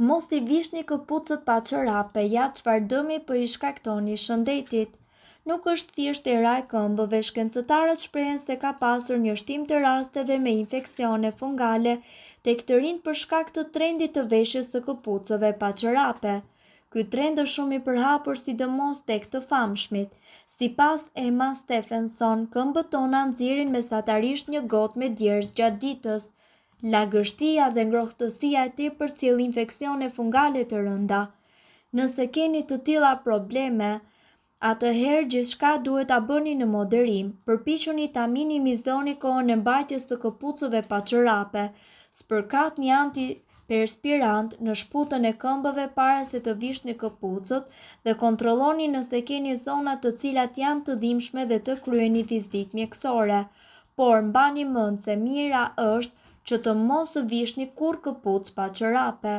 Mos t'i vishni këpucët pa çorape, ja çfarë dëmi po i shkaktoni shëndetit. Nuk është thjesht era e këmbëve, shkencëtarët shprehen se ka pasur një shtim të rasteve me infeksione fungale tek të rinjt për shkak të trendit të veshjes së këpucëve pa çorape. Ky trend është shumë i përhapur sidomos tek të famshmit. Sipas Emma Stephenson, këmbët tona nxjerrin mesatarisht një gotë me djerës gjatë ditës. Lagështia dhe ngrohtësia e tepërt sjell infeksione fungale të rënda. Nëse keni të tilla probleme, atëherë gjithçka duhet ta bëni në moderim. Përpiquni ta minimizoni kohën e mbajtjes së këpucëve pa çorape. Spërkatni antiperspirant në shputën e këmbëve para se të vishni këpucët dhe kontrolloni nëse keni zona të cilat janë të dhimbshme dhe të kryeni vizit mjekësore. Por mbani mend se mira është që të mos vishni kurrë këpucë pa çorape.